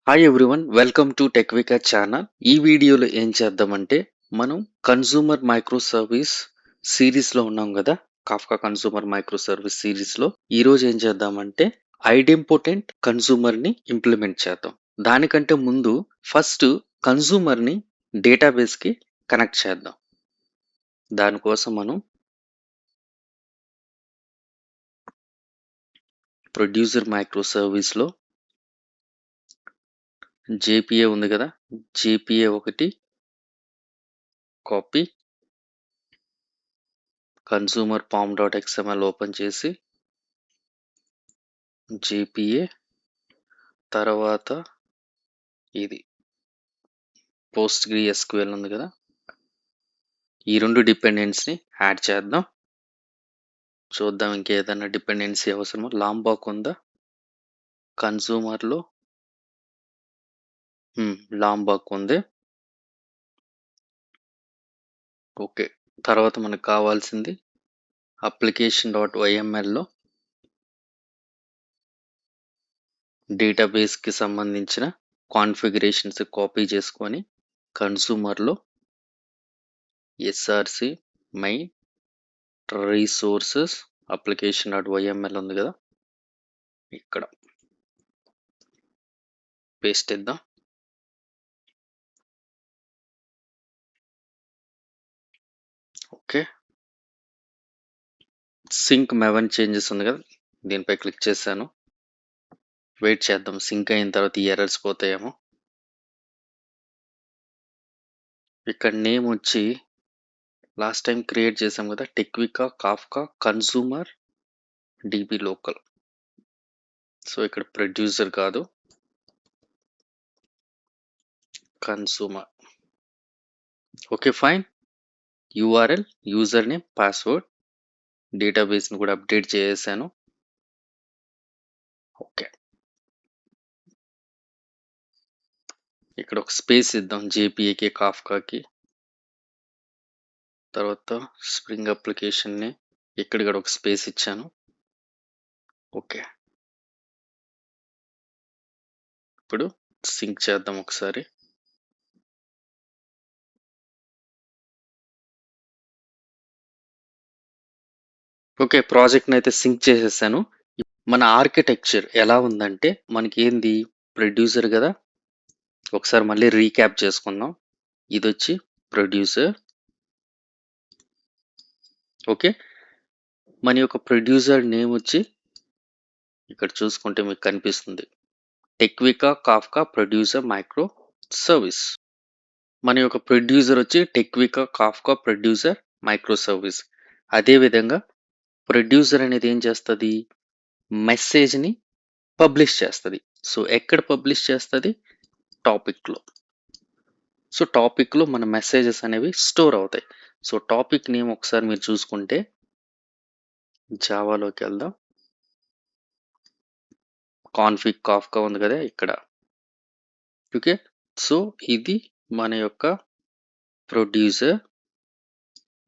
Hi everyone, welcome to Tekvika channel. ఈ వీడియోలో ఏం చేద్దామంటే మనం కన్సూమర్ మైక్రో సర్వీస్ సిరీస్లో ఉన్నాం కదా. కాఫ్కా కన్సూమర్ మైక్రో సర్వీస్ సిరీస్లో ఈరోజు ఏం చేద్దామంటే ఐడెంపోటెంట్ కన్సూమర్ని ఇంప్లిమెంట్ చేద్దాం. దానికంటే ముందు ఫస్ట్ కన్సూమర్ని డేటాబేస్కి కనెక్ట్ చేద్దాం. దానికోసం మనం ప్రొడ్యూసర్ మైక్రో సర్వీస్లో జేపీఏ ఉంది కదా, జేపీఏ ఒకటి copy consumer palm dot XML open చేసి జేపీఏ తర్వాత ఇది పోస్ట్ గ్రీ ఎస్క్యూఎల్ ఉంది కదా, ఈ రెండు డిపెండెన్స్ని యాడ్ చేద్దాం. చూద్దాం ఇంకేదైనా డిపెండెన్సీ అవసరమో. లాంబాక్ ఉందా కన్సూమర్లో? లాంబాక్ ఉంది. ఓకే, తర్వాత మనకు కావాల్సింది అప్లికేషన్ డాట్ వైఎంఎల్లో డేటాబేస్కి సంబంధించిన కాన్ఫిగరేషన్స్ కాపీ చేసుకొని కన్సూమర్లో SRC main resources application dot YML ఉంది కదా, ఇక్కడ పేస్ట్ ఇద్దాం. ఓకే, సింక్ మెవెన్ చేంజెస్ ఉంది కదా, దీనిపై క్లిక్ చేశాను. వెయిట్ చేద్దాం, సింక్ అయిన తర్వాత ఈ ఎర్రర్స్ పోతాయేమో. ఇక్కడ నేమ్ వచ్చి లాస్ట్ టైం క్రియేట్ చేసాం కదా, Tekvika Kafka consumer DB local. So ఇక్కడ ప్రొడ్యూసర్ కాదు, consumer. Okay fine. URL, user name, password, డేటాబేస్ని కూడా అప్డేట్ చేసేసాను. ఓకే, ఇక్కడ ఒక స్పేస్ ఇద్దాం జేపీఏకి కాఫ్కాకి. తర్వాత స్ప్రింగ్ అప్లికేషన్ని ఇక్కడ కూడా ఒక స్పేస్ ఇచ్చాను. ఓకే, ఇప్పుడు సింక్ చేద్దాం ఒకసారి. ఓకే, ప్రాజెక్ట్ని అయితే సింక్ చేసేసాను. మన ఆర్కిటెక్చర్ ఎలా ఉందంటే మనకి ఏంది ప్రొడ్యూసర్ కదా. ఒకసారి మళ్ళీ రీక్యాప్ చేసుకుందాం. ఇది వచ్చి ప్రొడ్యూసర్. ఓకే, మన యొక్క ప్రొడ్యూసర్ నేమ్ వచ్చి ఇక్కడ చూసుకుంటే మీకు కనిపిస్తుంది, టెక్వికా కాఫ్కా ప్రొడ్యూసర్ మైక్రో సర్వీస్. మన యొక్క ప్రొడ్యూసర్ వచ్చి Tekvika Kafka producer micro service. అదేవిధంగా ప్రొడ్యూసర్ అనేది ఏం చేస్తుంది, మెసేజ్ని పబ్లిష్ చేస్తుంది. సో ఎక్కడ పబ్లిష్ చేస్తుంది, టాపిక్లో. సో టాపిక్లో మన మెసేజెస్ అనేవి స్టోర్ అవుతాయి. సో టాపిక్ నేమ్ ఒకసారి మీరు చూసుకుంటే జావాలోకి వెళ్దాం. కాన్ఫిగ్ కాఫ్కా ఉంది కదా ఇక్కడ. ఓకే, సో ఇది మన యొక్క ప్రొడ్యూసర్.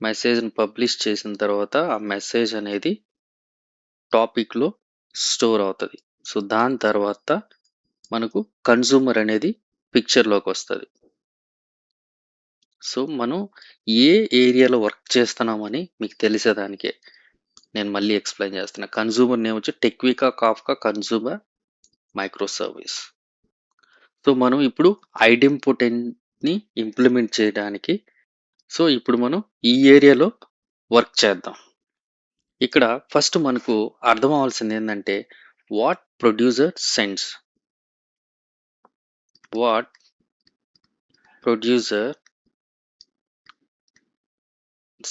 మెసేజ్ని పబ్లిష్ చేసిన తర్వాత ఆ మెసేజ్ అనేది టాపిక్లో స్టోర్ అవుతుంది. సో దాని తర్వాత మనకు కన్సూమర్ అనేది పిక్చర్లోకి వస్తుంది. సో మనం ఏ ఏరియాలో వర్క్ చేస్తున్నామని మీకు తెలిసేదానికే నేను మళ్ళీ ఎక్స్ప్లెయిన్ చేస్తున్నా. కన్సూమర్ నేమ్ వచ్చి Tekvika Kafka consumer micro service. So మనం ఇప్పుడు ఐడెంపోటెంట్ని ఇంప్లిమెంట్ చేయడానికి సో ఇప్పుడు మనం ఈ ఏరియాలో వర్క్ చేద్దాం. ఇక్కడ ఫస్ట్ మనకు అర్థం అవ్వాల్సింది ఏంటంటే what producer sends. What producer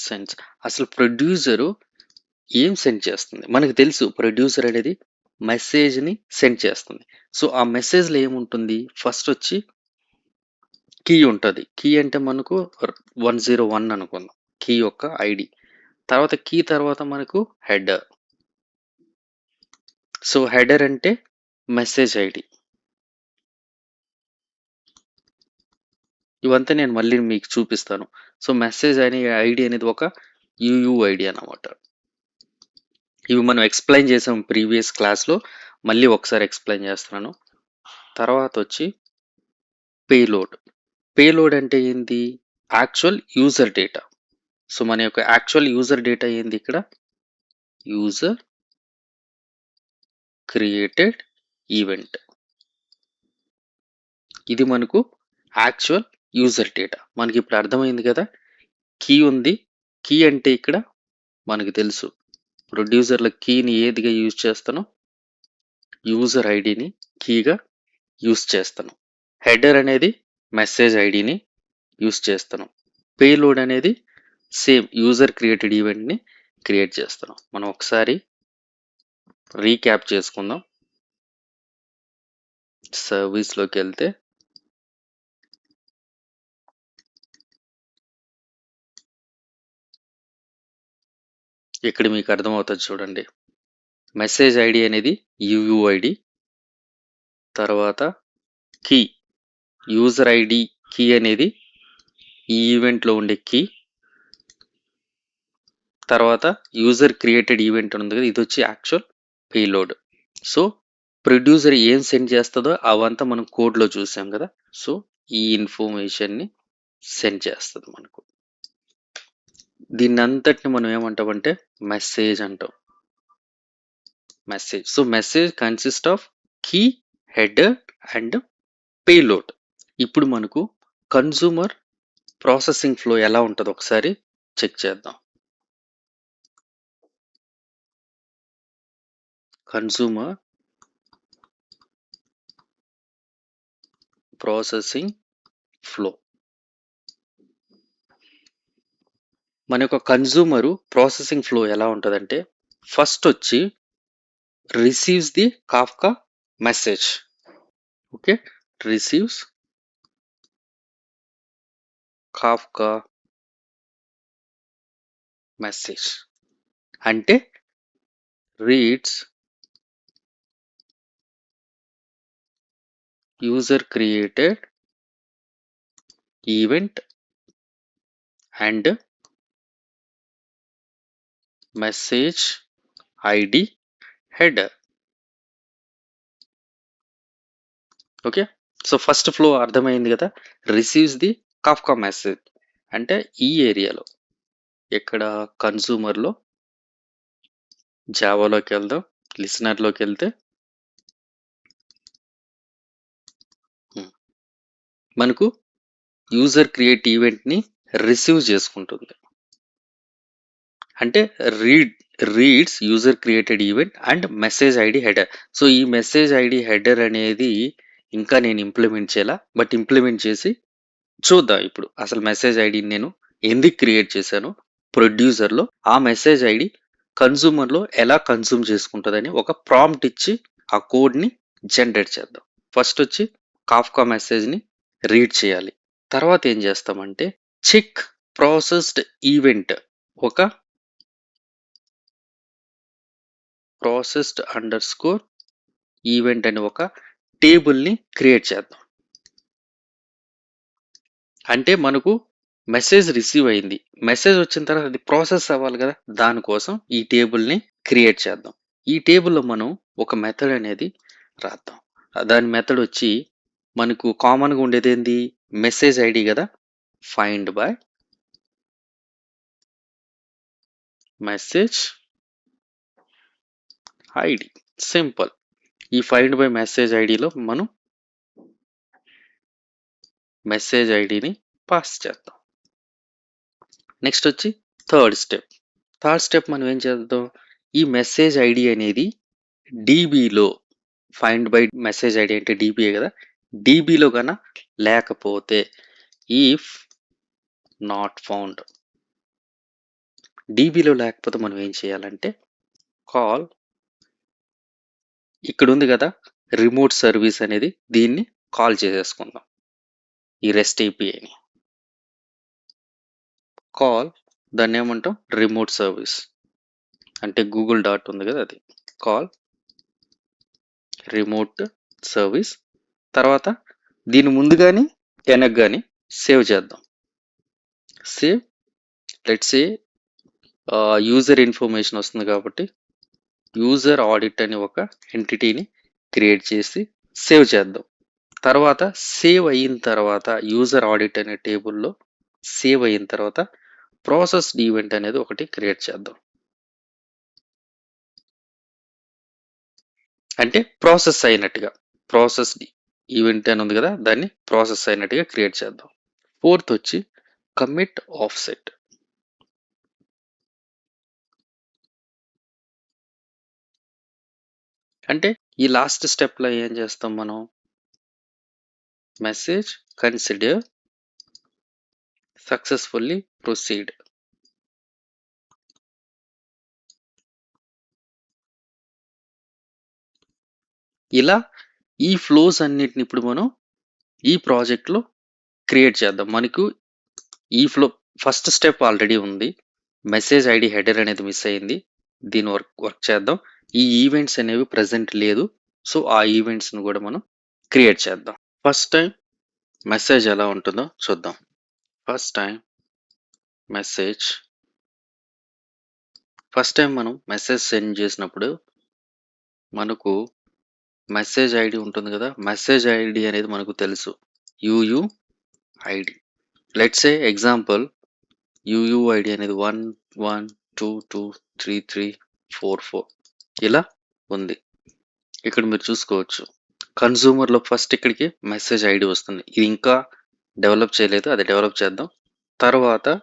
sends. అసలు ప్రొడ్యూసరు ఏం సెండ్ చేస్తుంది మనకు తెలుసు. ప్రొడ్యూసర్ అనేది మెసేజ్ని సెండ్ చేస్తుంది. సో ఆ మెసేజ్లో ఏముంటుంది, ఫస్ట్ వచ్చి కీ ఉంటుంది. కీ అంటే మనకు 101 అనుకుందాం, కీ యొక్క ఐడి. తర్వాత కీ తర్వాత మనకు హెడర్. సో హెడర్ అంటే మెసేజ్ ఐడి. ఇవంతా నేను మళ్ళీ మీకు చూపిస్తాను. సో మెసేజ్ అనే ఐడి అనేది ఒక యూయూఐడి అన్నమాట. ఇవి మనం ఎక్స్ప్లెయిన్ చేసాం ప్రీవియస్ క్లాస్లో, మళ్ళీ ఒకసారి ఎక్స్ప్లెయిన్ చేస్తున్నాను. తర్వాత వచ్చి పేలోడ్. పేలోడ్ అంటే ఏంది? Actual user data. సో మన యొక్క యాక్చువల్ యూజర్ డేటా ఏంది ఇక్కడ? User created event. ఇది మనకు యాక్చువల్ యూజర్ డేటా. మనకి ఇప్పుడు అర్థమైంది కదా, కీ ఉంది. కీ అంటే ఇక్కడ మనకు తెలుసు, ప్రొడ్యూసర్ల కీని ఏదిగా యూజ్ చేస్తానో యూజర్ ఐడిని కీగా యూజ్ చేస్తాను. హెడర్ అనేది మెసేజ్ ఐడిని యూజ్ చేస్తాను. పేలోడ్ అనేది సేమ్ యూజర్ క్రియేటెడ్ ఈవెంట్ని క్రియేట్ చేస్తాను. మనం ఒకసారి రీక్యాప్ చేసుకుందాం. సర్వీస్లోకి వెళ్తే ఇక్కడ మీకు అర్థమవుతుంది చూడండి. మెసేజ్ ఐడి అనేది యూయుఐడి, తర్వాత కీ యూజర్ ఐడి కీ అనేది ఈ ఈవెంట్లో ఉండే కీ, తర్వాత యూజర్ క్రియేటెడ్ ఈవెంట్ ఉంది కదా, ఇది వచ్చి యాక్చువల్ పేలోడ్. సో ప్రొడ్యూసర్ ఏం సెండ్ చేస్తుందో అవంతా మనం కోడ్లో చూసాం కదా. సో ఈ ఇన్ఫర్మేషన్ని సెండ్ చేస్తుంది మనకు. దీన్ని అంతటిని మనం ఏమంటామంటే మెసేజ్ అంటాం. Message. So message consist of key, header and payload. ఇప్పుడు మనకు కన్సూమర్ ప్రాసెసింగ్ ఫ్లో ఎలా ఉంటుందో ఒకసారి చెక్ చేద్దాం. Consumer processing flow. మన యొక్క కన్సూమరు ప్రాసెసింగ్ ఫ్లో ఎలా ఉంటుందంటే, ఫస్ట్ వచ్చి receives the Kafka message. Okay, receives Kafka message అంటే reads user created event and message ID header. Okay, so first flow అర్థమైంది కదా. రిసీవ్స్ ది కాఫ్కా మెసేజ్ అంటే ఈ ఏరియాలో, ఇక్కడ కన్సూమర్లో జావాలోకి వెళ్దాం. లిసనర్లోకి వెళ్తే మనకు యూజర్ క్రియేట్ ఈవెంట్ని రిసీవ్ చేసుకుంటుంది. అంటే reads user created event and message ID header. So ఈ మెసేజ్ ఐడి హెడర్ అనేది ఇంకా నేను ఇంప్లిమెంట్ చేయాలా, బట్ ఇంప్లిమెంట్ చేసి చూద్దాం. ఇప్పుడు అసలు మెసేజ్ ఐడిని నేను ఎందుకు క్రియేట్ చేశాను ప్రొడ్యూసర్లో, ఆ మెసేజ్ ఐడి కన్సూమర్లో ఎలా కన్సూమ్ చేసుకుంటుందని ఒక ప్రాంప్ట్ ఇచ్చి ఆ కోడ్ని జనరేట్ చేద్దాం. ఫస్ట్ వచ్చి కాఫ్కా మెసేజ్ని రీడ్ చేయాలి. తర్వాత ఏం చేస్తామంటే చెక్ ప్రాసెస్డ్ ఈవెంట్, ఒక ప్రాసెస్డ్ అండర్ స్కోర్ ఈవెంట్ అని ఒక టేబుల్ని క్రియేట్ చేద్దాం. అంటే మనకు మెసేజ్ రిసీవ్ అయింది, మెసేజ్ వచ్చిన తర్వాత అది ప్రాసెస్ అవ్వాలి కదా, దానికోసం ఈ టేబుల్ని క్రియేట్ చేద్దాం. ఈ టేబుల్లో మనం ఒక మెథడ్ అనేది రాద్దాం. దాని మెథడ్ వచ్చి మనకు కామన్గా ఉండేది ఏంది, మెసేజ్ ఐడి కదా. Find by message ID, simple. ఈ ఫైండ్ బై మెసేజ్ ఐడిలో మనం మెసేజ్ ఐడిని పాస్ చేద్దాం. నెక్స్ట్ వచ్చి థర్డ్ స్టెప్ మనం ఏం చేద్దాం, ఈ మెసేజ్ ఐడి అనేది డీబీలో, ఫైండ్ బై మెసేజ్ ఐడి అంటే డీబీఏ కదా, డీబీలో కన్నా లేకపోతే ఈఫ్ నాట్ ఫౌండ్, డీబీలో లేకపోతే మనం ఏం చేయాలంటే కాల్, ఇక్కడ ఉంది కదా రిమోట్ సర్వీస్ అనేది, దీన్ని కాల్ చేసేసుకుందాం. ఈ రెస్ట్ ఏపీఐని కాల్, దాన్ని ఏమంటాం రిమోట్ సర్వీస్, అంటే గూగుల్ డాట్ ఉంది కదా అది, కాల్ రిమోట్ సర్వీస్. తర్వాత దీని ముందు కానీ వెనక కానీ సేవ్ చేద్దాం. Save, let's say user information వస్తుంది కాబట్టి యూజర్ ఆడిట్ అని ఒక ఎంటిటీని క్రియేట్ చేసి సేవ్ చేద్దాం. తర్వాత సేవ్ అయిన తర్వాత యూజర్ ఆడిట్ అనే టేబుల్‌లో సేవ్ అయిన తర్వాత ప్రాసెస్డ్ ఈవెంట్ అనేది ఒకటి క్రియేట్ చేద్దాం. అంటే ప్రాసెస్ అయినట్టుగా. ప్రాసెస్డ్ ఈవెంట్ అని ఉంది కదా! దాన్ని ప్రాసెస్ అయినట్టుగా క్రియేట్ చేద్దాం. ఫోర్త్ వచ్చి కమిట్ ఆఫ్‌సెట్. అంటే ఈ లాస్ట్ స్టెప్‌లో ఏం చేస్తాం మనం? Message consider successfully proceed. ఇలా ఈ ఫ్లోస్ అన్నిటిని ఇప్పుడు మనం ఈ ప్రాజెక్ట్‌లో క్రియేట్ చేద్దాం. మనకు ఈ ఫ్లో ఫస్ట్ స్టెప్ ఆల్రెడీ ఉంది. మెసేజ్ ఐడి హెడర్ అనేది మిస్ అయింది. దీన్ని వర్క్ చేద్దాం. ఈ ఈవెంట్స్ అనేవి ప్రెజెంట్ లేదు. సో, ఆ ఈవెంట్స్‌ని కూడా మనం క్రియేట్ చేద్దాం. ఫస్ట్ టైం మెసేజ్ ఎలా ఉంటుందో చూద్దాం. First time message first time మనం మెసేజ్ సెండ్ చేసినప్పుడు మనకు మెసేజ్ ఐడి ఉంటుంది కదా! మెసేజ్ ఐడి అనేది మనకు తెలుసు. యూయూఐడి. లెట్స్ సే ఎగ్జాంపుల్ యూయూఐడి అనేది 11223344 ఇలా ఉంది. ఇక్కడ మీరు చూసుకోవచ్చు. కన్జ్యూమర్‌లో ఫస్ట్ ఇక్కడికి మెసేజ్ ఐడి వస్తుంది. ఇది ఇంకా డెవలప్ చేయలేదు. అది డెవలప్ చేద్దాం. తర్వాత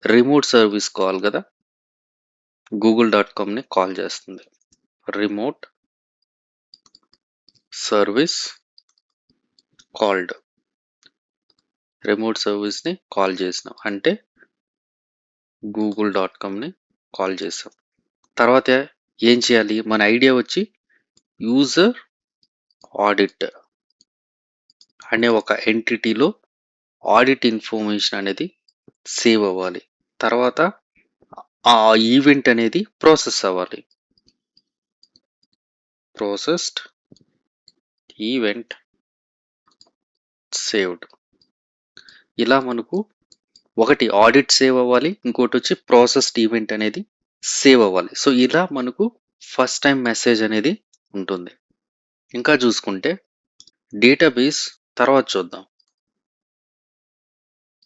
రిమోట్ సర్వీస్ కాల్ కదా! గూగుల్.కామ్‌ని కాల్ చేస్తుంది. Remote service called. రిమోట్ సర్వీస్‌ని కాల్ చేసినాం. అంటే గూగుల్.కామ్‌ని కాల్ చేసాం. తర్వాత ఏం చేయాలి? మన ఐడియా వచ్చి యూజర్ ఆడిట్ అనే ఒక ఎంటిటీలో ఆడిట్ ఇన్ఫర్మేషన్ అనేది సేవ్ అవ్వాలి. తర్వాత ఆ ఈవెంట్ అనేది ప్రాసెస్ అవ్వాలి. Processed event saved. ఇలా మనకు ఒకటి ఆడిట్ సేవ్ అవ్వాలి. ఇంకోటి వచ్చి ప్రాసెస్డ్ ఈవెంట్ అనేది సేవ్ అవ్వాలి. సో, ఇలా మనకు ఫస్ట్ టైం మెసేజ్ అనేది ఉంటుంది. ఇంకా చూసుకుంటే డేటాబేస్ తర్వాత చూద్దాం.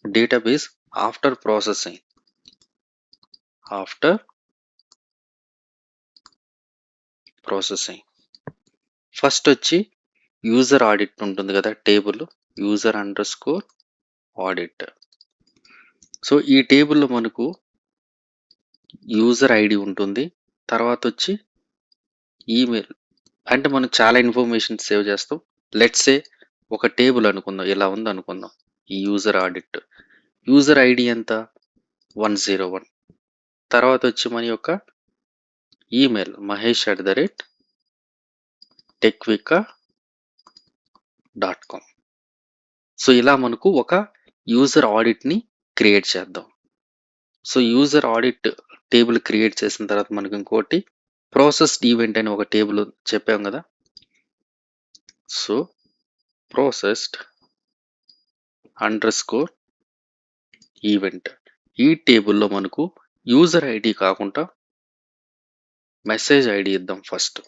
Database after processing. After processing. First వచ్చి యూజర్ ఆడిట్ ఉంటుంది కదా! Table user under score audit. So, ఈ టేబుల్‌లో మనకు యూజర్ ఐడి ఉంటుంది. తర్వాత వచ్చి ఈమెయిల్. అంటే మనం చాలా ఇన్ఫర్మేషన్ సేవ్ చేస్తాం. లెట్స్ సే ఒక టేబుల్ అనుకుందాం. ఇలా ఉందనుకుందాం. ఈ యూజర్ ఆడిట్. యూజర్ ఐడి ఎంత? 101. తర్వాత వచ్చి మన యొక్క ఈమెయిల్ mahesh@techvica.com. సో, ఇలా మనకు ఒక యూజర్ ఆడిట్‌ని క్రియేట్ చేద్దాం. So, user audit table create చేసిన తర్వాత మనకు ఇంకోటి ప్రాసెస్డ్ ఈవెంట్ అని ఒక టేబుల్ చెప్పాం కదా! So, processed under score event. ఈ టేబుల్‌లో మనకు యూజర్ ఐడి కాకుండా మెసేజ్ ఐడి ఇద్దాం ఫస్ట్.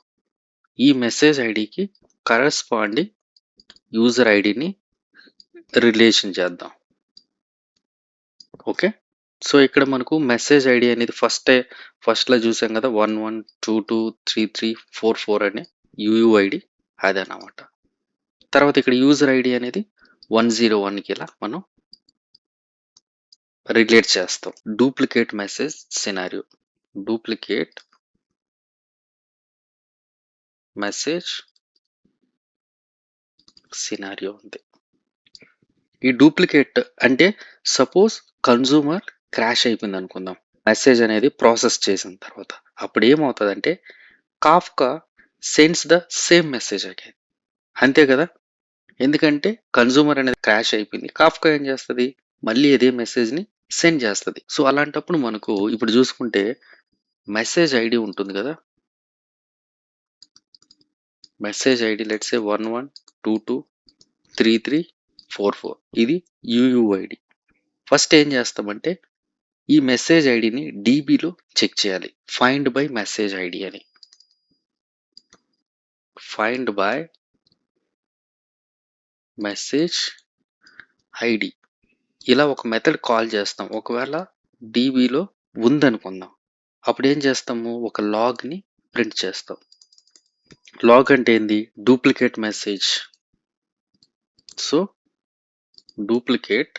ఈ మెసేజ్ ఐడికి కరెస్పాండింగ్ యూజర్ ఐడిని రిలేషన్ చేద్దాం. ఓకే. సో, ఇక్కడ మనకు మెసేజ్ ఐడి అనేది ఫస్ట్‌లో చూసాం కదా! 11223344 అనే యూయూఐడి అదనమాట. తర్వాత ఇక్కడ యూజర్ ఐడి అనేది 101కి ఇలా మనం రిలేట్ చేస్తాం. Duplicate message scenario. Duplicate message scenario ఉంది. ఈ డూప్లికేట్ అంటే సపోజ్ కన్జ్యూమర్ క్రాష్ అయిపోయింది అనుకుందాం. మెసేజ్ అనేది ప్రాసెస్ చేసిన తర్వాత. అప్పుడు ఏమవుతదంటే Kafka sends the same message again. అంతే కదా! ఎందుకంటే కన్జ్యూమర్ అనేది క్రాష్ అయిపోయింది. కాఫ్కా ఏం చేస్తది? మళ్ళీ అదే మెసేజ్‌ని సెండ్ చేస్తది. సో, అలాంటప్పుడు మనకు ఇప్పుడు చూసుకుంటే మెసేజ్ ఐడి ఉంటుంది కదా! మెసేజ్ ఐడి లెట్స్ సే 11223344 ఇది యూయూఐడి. ఫస్ట్ ఏం చేస్తామంటే ఈ మెసేజ్ ఐడిని డీబీలో చెక్ చేయాలి. ఫైండ్ బై మెసేజ్ ఐడి అని. ఫైండ్ బై మెసేజ్ ఐడి ఇలా ఒక మెథడ్ కాల్ చేస్తాం. ఒకవేళ డీబీలో ఉందనుకుందాం. అప్పుడు ఏం చేస్తాము, ఒక లాగ్ని ప్రింట్ చేస్తాం. లాగ్ అంటే ఏంది, duplicate message. So duplicate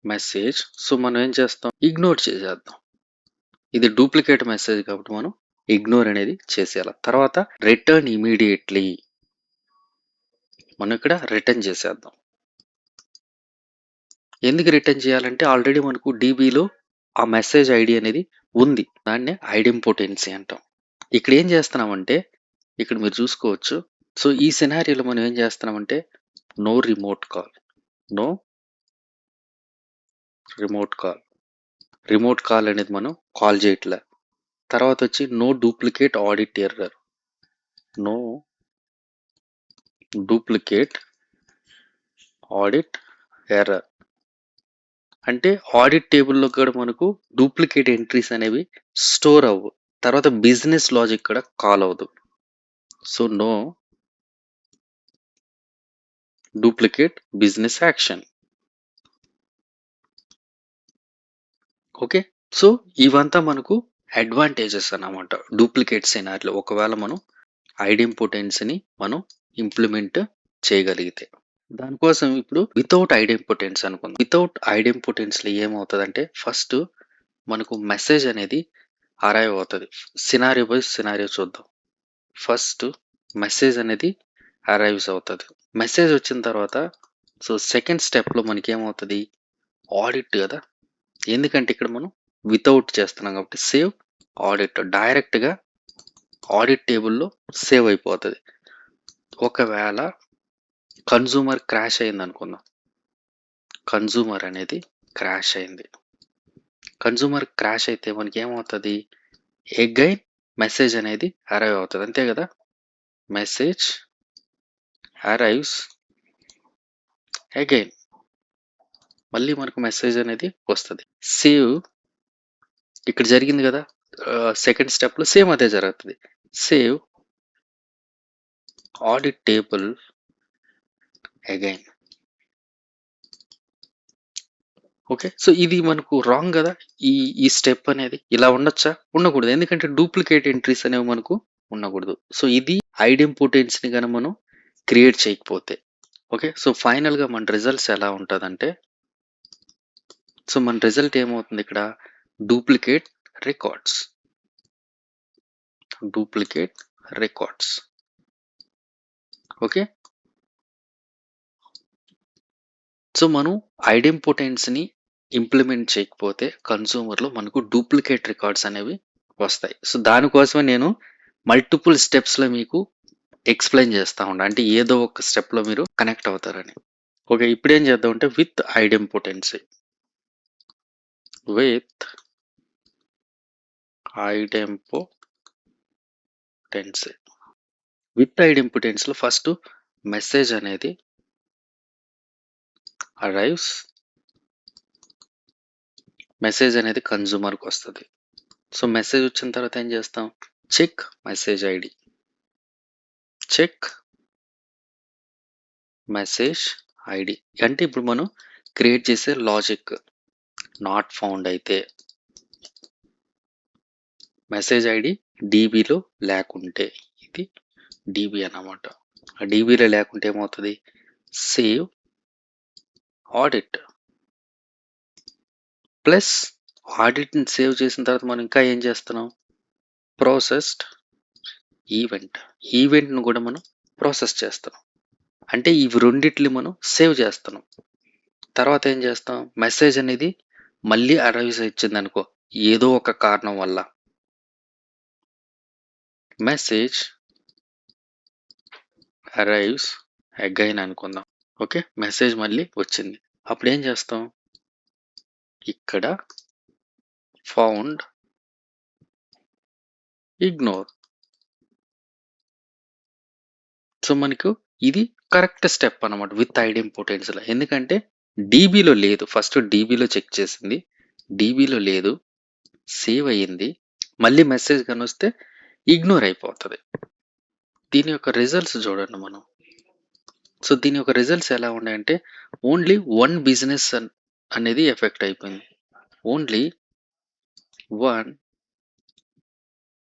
message. So మనం ఏం చేస్తాం, ఇగ్నోర్ చేసేద్దాం. ఇది డూప్లికేట్ మెసేజ్ కాబట్టి మనం ఇగ్నోర్ అనేది చేసేయాలి. తర్వాత రిటర్న్ ఇమీడియట్లీ, మనం ఇక్కడ రిటర్న్ చేసేద్దాం. ఎందుకు రిటర్న్ చేయాలంటే ఆల్రెడీ మనకు డీబీలో ఆ మెసేజ్ ఐడి అనేది ఉంది. దాన్నే ఐడెంపోటెన్సీ అంటాం. ఇక్కడ ఏం చేస్తున్నామంటే, ఇక్కడ మీరు చూసుకోవచ్చు. సో ఈ సినారియోలో మనం ఏం చేస్తున్నామంటే, no remote call, no remote call, remote call అనేది మనం కాల్ చేయట్లే. తర్వాత వచ్చి no duplicate audit error, no duplicate audit error అంటే ఆడిట్ టేబుల్లో కూడా మనకు డూప్లికేట్ ఎంట్రీస్ అనేవి స్టోర్ అవ్వు. తర్వాత బిజినెస్ లాజిక్ కూడా కాల్ అవ్వదు. So no duplicate business action. Okay, so ఇవంతా మనకు అడ్వాంటేజెస్ అన్నమాట డూప్లికేట్ సినారియోలో. ఒకవేళ మనం ఐడెంపోటెన్స్ని మనం ఇంప్లిమెంట్ చేయగలిగితే. దానికోసం ఇప్పుడు వితౌట్ ఐడెంపోటెన్స్ అనుకుందాం. వితౌట్ ఐడెంపోటెన్స్లో ఏమవుతుందంటే, ఫస్ట్ మనకు మెసేజ్ అనేది అరైవ్ అవుతుంది. సినారియో బై సినారియో చూద్దాం. ఫస్ట్ మెసేజ్ అనేది అరైవ్స్ అవుతుంది. మెసేజ్ వచ్చిన తర్వాత సో సెకండ్ స్టెప్లో మనకి ఏమవుతుంది, ఆడిట్ కదా. ఎందుకంటే ఇక్కడ మనం వితౌట్ చేస్తున్నాం కాబట్టి సేవ్ ఆడిట్, డైరెక్ట్గా ఆడిట్ టేబుల్లో సేవ్ అయిపోతుంది. ఒకవేళ కన్జ్యూమర్ క్రాష్ అయింది అనుకుందాం. కన్జ్యూమర్ అనేది క్రాష్ అయింది. కన్జ్యూమర్ క్రాష్ అయితే మనకి ఏమవుతుంది, అగైన్ మెసేజ్ అనేది అరైవ్ అవుతుంది. అంతే కదా, మెసేజ్ అరైవ్స్ అగైన్, మళ్ళీ మనకు మెసేజ్ అనేది వస్తుంది. సేవ్ ఇక్కడ జరిగింది కదా, సెకండ్ స్టెప్లో సేమ్ అదే జరుగుతుంది. Save audit table again. Okay, so ఇది మనకు రాంగ్ కదా. ఈ స్టెప్ అనేది ఇలా ఉండొచ్చా, ఉండకూడదు. ఎందుకంటే డూప్లికేట్ ఎంట్రీస్ అనేవి మనకు ఉండకూడదు. సో ఇది ఐడెంపోటెన్స్ని కానీ మనం క్రియేట్ చేయకపోతే. ఓకే, సో ఫైనల్గా మన రిజల్ట్స్ ఎలా ఉంటుందంటే, సో మన రిజల్ట్ ఏమవుతుంది ఇక్కడ, duplicate records, duplicate records. Okay, so మనం ఐడెంపోటెన్స్ని ఇంప్లిమెంట్ చేయకపోతే కన్సూమర్లో మనకు డూప్లికేట్ రికార్డ్స్ అనేవి వస్తాయి. సో దానికోసమే నేను మల్టిపుల్ స్టెప్స్లో మీకు ఎక్స్ప్లెయిన్ చేస్తూ ఉంటాను, అంటే ఏదో ఒక స్టెప్లో మీరు కనెక్ట్ అవుతారని. ఓకే, ఇప్పుడు ఏం చేద్దాం అంటే, with idempotency, with idempotency, with ఐడెంపోటెన్సీలో ఫస్ట్ మెసేజ్ అనేది అరైవ్స్, మెసేజ్ అనేది కన్జ్యూమర్కి వస్తుంది. సో మెసేజ్ వచ్చిన తర్వాత ఏం చేస్తాం, check message ID, check message ID. అంటే ఇప్పుడు మనం క్రియేట్ చేసే లాజిక్ నాట్ ఫౌండ్ అయితే, మెసేజ్ ఐడి డీబీలో లేకుంటే, ఇది డీబీ అన్నమాట. ఆ డీబీలో లేకుంటే ఏమవుతుంది, సేవ్ ఆడిట్. ప్లస్ ఆడిట్ని సేవ్ చేసిన తర్వాత మనం ఇంకా ఏం చేస్తున్నాం, ప్రాసెస్డ్ ఈవెంట్, ఈవెంట్ను కూడా మనం ప్రాసెస్ చేస్తున్నాం. అంటే ఇవి రెండిట్లు మనం సేవ్ చేస్తున్నాం. తర్వాత ఏం చేస్తాం, మెసేజ్ అనేది మళ్ళీ అరైవ్స్ ఇచ్చింది అనుకో, ఏదో ఒక కారణం వల్ల మెసేజ్ అరైవ్స్ అగైన్ అనుకుందాం. ఓకే, మెసేజ్ మళ్ళీ వచ్చింది. అప్పుడు ఏం చేస్తాం, ఇక్కడ ఫౌండ్ ఇగ్నోర్. సో మనకు ఇది కరెక్ట్ స్టెప్ అనమాట విత్ ఐడెంపోటెన్స్లో. ఎందుకంటే డీబీలో లేదు, ఫస్ట్ డీబీలో చెక్ చేసింది, డీబీలో లేదు, సేవ్ అయ్యింది, మళ్ళీ మెసేజ్ కానీ వస్తే ఇగ్నోర్ అయిపోతుంది. దీని యొక్క రిజల్ట్స్ చూడండి మనం. సో దీని యొక్క రిజల్ట్స్ ఎలా ఉన్నాయంటే ఓన్లీ వన్ బిజినెస్ అనేది ఎఫెక్ట్ అయిపోయింది. Only one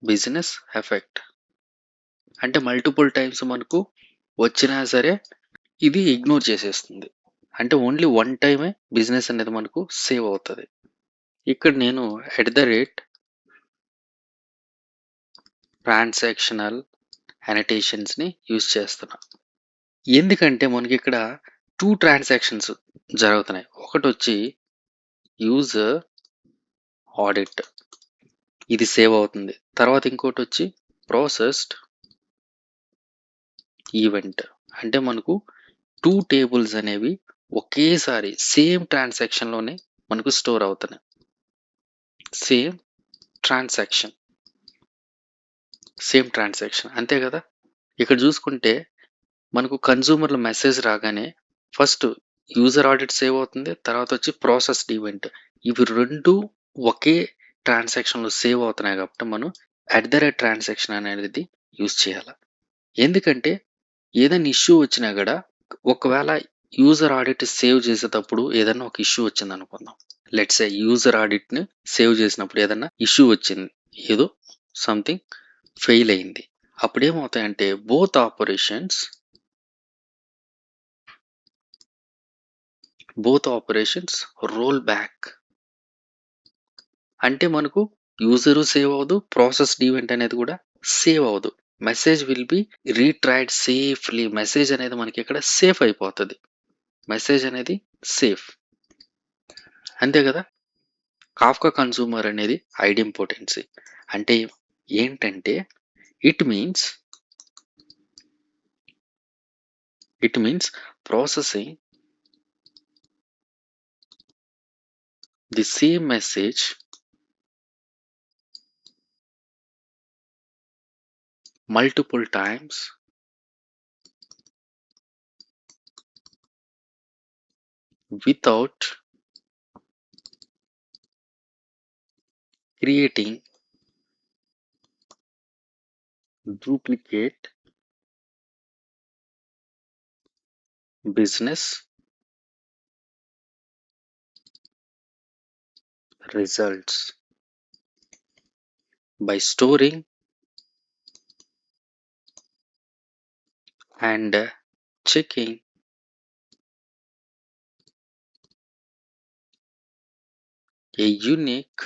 business effect. అంటే మల్టిపుల్ టైమ్స్ మనకు వచ్చినా సరే ఇది ఇగ్నోర్ చేసేస్తుంది. అంటే ఓన్లీ వన్ టైమే బిజినెస్ అనేది మనకు సేవ్ అవుతుంది. ఇక్కడ నేను ట్రాన్సాక్షనల్ అనటేషన్స్ని యూజ్ చేస్తున్నా. ఎందుకంటే మనకి ఇక్కడ 2 ట్రాన్సాక్షన్స్ జరుగుతున్నాయి. ఒకటి వచ్చి యూజర్ ఆడిట్, ఇది సేవ్ అవుతుంది. తర్వాత ఇంకోటి వచ్చి ప్రాసెస్డ్ ఈవెంట్. అంటే మనకు 2 టేబుల్స్ అనేవి ఒకేసారి సేమ్ ట్రాన్సాక్షన్లోనే మనకు స్టోర్ అవుతున్నాయి. సేమ్ ట్రాన్సాక్షన్ అంతే కదా. ఇక్కడ చూసుకుంటే మనకు కన్జ్యూమర్ల మెసేజ్ రాగానే ఫస్ట్ యూజర్ ఆడిట్ సేవ్ అవుతుంది. తర్వాత వచ్చి ప్రాసెస్డ్ ఈవెంట్. ఇవి రెండు ఒకే ట్రాన్సాక్షన్లో సేవ్ అవుతున్నాయి కాబట్టి మనం ట్రాన్సాక్షన్ అనేది యూజ్ చేయాలి. ఎందుకంటే ఏదైనా ఇష్యూ వచ్చినా కూడా ఒకవేళ యూజర్ ఆడిట్ సేవ్ చేసేటప్పుడు ఏదైనా ఒక ఇష్యూ వచ్చింది అనుకుందాం. లెట్స్ సే యూజర్ ఆడిట్ని సేవ్ చేసినప్పుడు ఏదైనా ఇష్యూ వచ్చింది, ఏదో సంథింగ్ ఫెయిల్ అయింది. అప్పుడు ఏమవుతాయంటే బోత్ ఆపరేషన్స్ రోల్ బ్యాక్. అంటే మనకు యూజరు సేవ్ అవ్వదు, ప్రాసెస్డ్ ఈవెంట్ అనేది కూడా సేవ్ అవ్వదు. Message will be retried safely. Message అనేది మనకి ఇక్కడ సేఫ్ అయిపోతుంది. మెసేజ్ అనేది సేఫ్, అంతే కదా. కాఫ్కా కన్సూమర్ అనేది ఐడెంపోటెన్సీ అంటే ఏంటంటే it means processing the same message multiple times without creating duplicate business results by storing and checking a unique